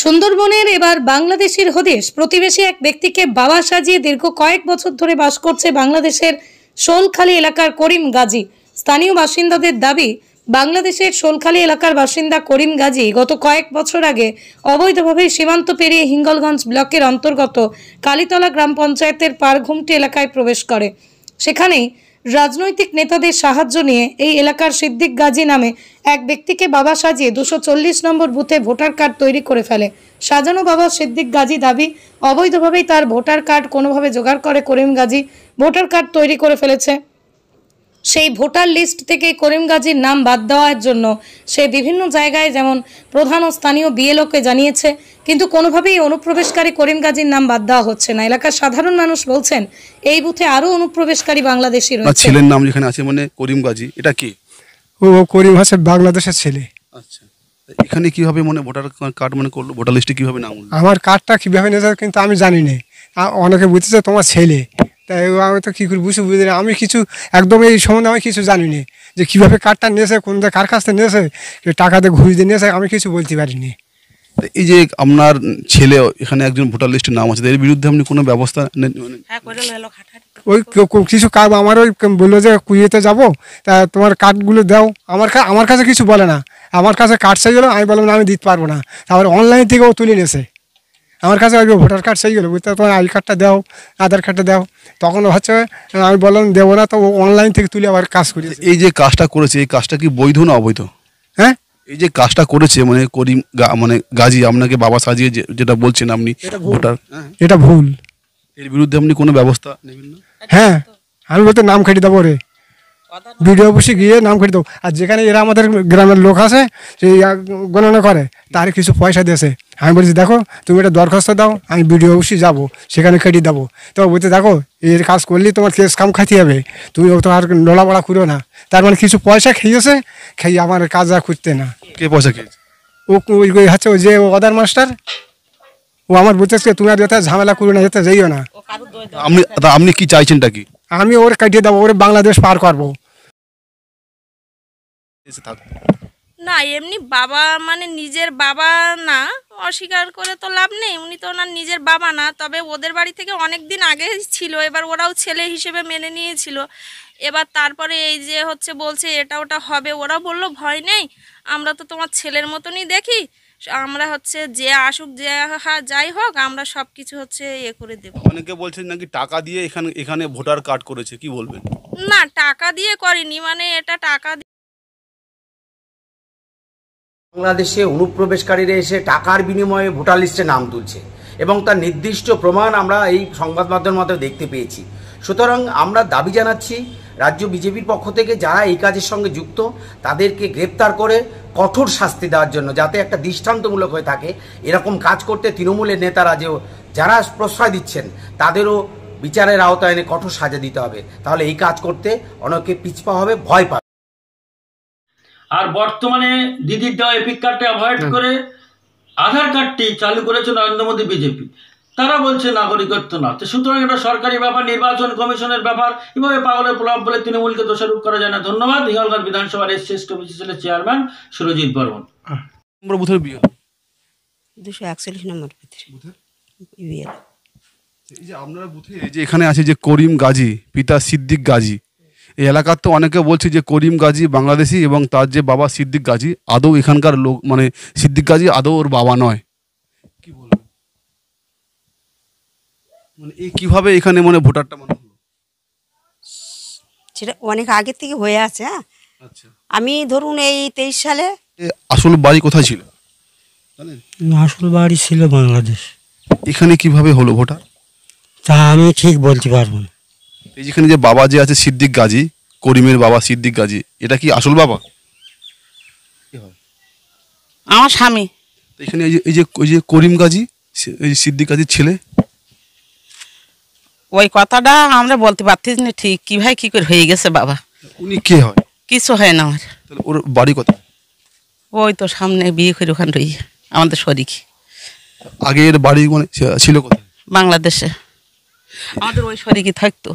সুন্দরবনের এবার বাংলাদেশের হদিশ। প্রতিবেশী এক ব্যক্তিকে বাবা সাজিয়ে দীর্ঘ কয়েক বছর ধরে বাস করছে বাংলাদেশের শোলখালী এলাকার করিম গাজী। স্থানীয় বাসিন্দাদের দাবি, বাংলাদেশের শোলখালী এলাকার বাসিন্দা করিম গাজী গত কয়েক বছর আগে অবৈধভাবে সীমান্ত পেরিয়ে হিঙ্গলগঞ্জ ব্লকের অন্তর্গত কালীতলা গ্রাম পঞ্চায়েতের পারঘুমটি এলাকায় প্রবেশ করে। সেখানেই রাজনৈতিক নেতাদের সাহায্য নিয়ে এই এলাকার সিদ্দিক গাজী নামে এক ব্যক্তিকে বাবা সাজিয়ে 240 নম্বর বুথে ভোটার কার্ড তৈরি করে ফেলে। সাজানো বাবা সিদ্দিক গাজী দাবি, অবৈধভাবেই তার ভোটার কার্ড কোনোভাবে জোগাড় করে করিম গাজী ভোটার কার্ড তৈরি করে ফেলেছে। সেই ভোটার লিস্ট থেকে করিম গাজীর নাম বাদ দেওয়ার জন্য সে বিভিন্ন জায়গায় যেমন প্রধান ও স্থানীয় বিএলওকে জানিয়েছে, কিন্তু কোনোভাবেই অনুপ্রবেশকারী করিম গাজীর নাম বাদ দেওয়া হচ্ছে না। এলাকার সাধারণ মানুষ বলছেন, এই বুথে আরো অনুপ্রবেশকারী বাংলাদেশি রয়েছে। ছেলের নাম যেখানে আছে মানে করিম গাজী, এটা কি? ও করিম হচ্ছে বাংলাদেশের ছেলে। আচ্ছা, এখানে কিভাবে মানে ভোটার কার্ড মানে করলো, ভোটার লিস্টে কিভাবে নাম? আমার কার্ডটা কিভাবে নিয়েছে কিন্তু আমি জানি না। অনেকে বুঝতেছে তোমার ছেলে, তাই আমি তো কী করে বুঝি না। আমি কিছু একদম এই সম্বন্ধে আমি কিছু জানি না যে কীভাবে কার্ডটা নিয়েছে, কোন কার কাছ থেকে নিয়েছে, টাকাতে ঘুষ দিয়ে নিয়েছে, আমি কিছু বলতে পারিনি। এই যে আপনার ছেলে এখানে একজন ভোটার লিস্টের নাম আছে, এর বিরুদ্ধে আপনি কোনো ব্যবস্থা নেন? ওই কিছু কাজ আমার ওই বললো যে কুইয়েতে যাবো, তা তোমার কার্ডগুলো দাও। আমার কাছে কিছু বলে না, আমার কাছে কার্ড চাই গেলো, আমি বললাম না আমি দিতে পারবো না। তারপরে অনলাইন থেকেও তুলে নিয়েছে আমার কাছে ওই ভোটার কার্ড চাই গেলো, বুঝতে তোমার আই কার্ডটা দাও, আধার কার্ডটা দাও। তখন হচ্ছে আমি বললাম দেবো না, তো অনলাইন থেকে তুলে আবার কাজ করি। এই যে কাজটা করেছে, এই কাজটা কি বৈধ না অবৈধ? হ্যাঁ, এই যে কাজটা করেছে মানে করিম মানে গাজী আপনাকে বাবা সাজিয়ে যেটা বলছেন আপনি ভোটার, এটা ভুল। এর বিরুদ্ধে আপনি কোনো ব্যবস্থা নেবেন না? হ্যাঁ, আমি বলতে নাম কেটে দেবো রে, বিডিও অফিসে গিয়ে নাম কেটে দেবো। আর যেখানে এরা আমাদের গ্রামের লোক আছে সেই গণনা করে, তার কিছু পয়সা দিয়েছে। আমি বলছি দেখো তুমি এটা দরখাস্ত দাও, আমি বিডিও অফিসে যাবো, সেখানে কেটে দেবো। তো বলতে দেখো এর কাজ করলেই তোমার কেস কাম খাইতে হবে, তুমি তো আর নড়াবড়া করো না। তার মানে কিছু পয়সা খেয়েছে, খেয়ে আমার কাজ আর খুঁজতে না। কে পয়সা খেয়েছে? ওই হচ্ছে ওই যে ওদার মাস্টার, ও আমার বলতেছে তুমি আর যেতে ঝামেলা করো না, যেতে যাইও না। আপনি কি চাইছেনটা কি? আমি ওর কাটিয়ে দেবো, ওর বাংলাদেশ পার করবো। না, এমনি বাবা মানে নিজের বাবা না, অস্বীকার করে তো লাভ নেই, উনি তো ওনার নিজের বাবা না। তবে ওদের বাড়ি থেকে অনেক দিন আগে ছিল, এবার ওরাও ছেলে হিসেবে মেনে নিয়েছিল। এবার তারপরে এই যে হচ্ছে বলছে এটা ওটা হবে, ওরা বললো ভয় নেই, আমরা তো তোমার ছেলের মতনই দেখি, আমরা হচ্ছে যে আসুক যে যাই হোক আমরা সব কিছু হচ্ছে করে দেবো। অনেকে বলছেন নাকি টাকা দিয়ে এখানে ভোটার কার্ড করেছে, কি বলবেন? না, টাকা দিয়ে করেনি, মানে এটা টাকা বাংলাদেশে অনুপ্রবেশকারীরা এসে টাকার বিনিময়ে ভোটার লিস্টে নাম তুলছে এবং তার নির্দিষ্ট প্রমাণ আমরা এই সংবাদ মাধ্যমের মাধ্যমে দেখতে পেয়েছি। সুতরাং আমরা দাবি জানাচ্ছি রাজ্য বিজেপির পক্ষ থেকে যারা এই কাজের সঙ্গে যুক্ত তাদেরকে গ্রেপ্তার করে কঠোর শাস্তি দেওয়ার জন্য, যাতে একটা দৃষ্টান্তমূলক হয়ে থাকে। এরকম কাজ করতে তৃণমূলের নেতারা যারা প্রশ্রয় দিচ্ছেন তাদেরও বিচারের আওতায় এনে কঠোর সাজা দিতে হবে, তাহলে এই কাজ করতে অনেকে পিছপা হবে, ভয় পাবে। আর বর্তমানে দিদির দেওয়া এপিক কার্ডটা অ্যাভয়েড করে আধার কার্ডটি চালু করেছে নরেন্দ্র মোদী বিজেপি। তারা বলছে নাগরিকত্ব না। তো সুতরাং এটা সরকারি ব্যাপার, নির্বাচন কমিশনের ব্যাপার, এভাবে পাগলের প্রলাপ বলে তৃণমূলকে দোষারোপ করা যায় না। ধন্যবাদ। হিঙ্গলগঞ্জ বিধানসভার এসসি কমিশনের চেয়ারম্যান সুরজিৎ বর্মন। বুথের বিয়ে 241 নম্বর বুথের বিয়ে। এই যে আপনারা বুথে যে এখানে আছে যে করিম গাজী পিতা সিদ্দিক গাজী, এই এলাকার তো অনেকে বলছে যে করিম গাজী বাংলাদেশি এবং তার যে বাবা সিদ্দিক গাজী আদৌ এখানকার লোক, মানে সিদ্দিক গাজী আদৌ ওর বাবা নয়। কি বলবো, মানে এই কিভাবে এখানে মানে ভোটারটা মানে হলো? সেটা অনেক আগে থেকে হয়ে আছে। হ্যাঁ, আচ্ছা, আমি ধরুন এই 23 সালে। আসল বাড়ি কোথায় ছিল জানেন? আসল বাড়ি ছিল বাংলাদেশ। এখানে কিভাবে হলো ভোটার তা আমি ঠিক বলতে পারবো না। এই যেখানে যে বাবা যে আছে সিদ্দিক গাজী, করিমের বাবা সিদ্দিক গাজী, এটা কি আসল বাবা? আমার স্বামী। এখানে এই যে করিম গাজী, এই সিদ্দিক গাজীর ছেলে, ওই কথাটা আমরা বলতে পারতেছি না ঠিক কিভাবে কি করে হয়ে গেছে বাবা। উনি কে হয়? কিছু হয় না আমার। তাহলে ওর বাড়ি কোথায়? ওই তো সামনে বিয়ে করে ওখানে রই আমাদের শরিক। আগে এর বাড়ি মানে ছিল কোথায়? বাংলাদেশে আমাদের ওই শরিকই থাকতো।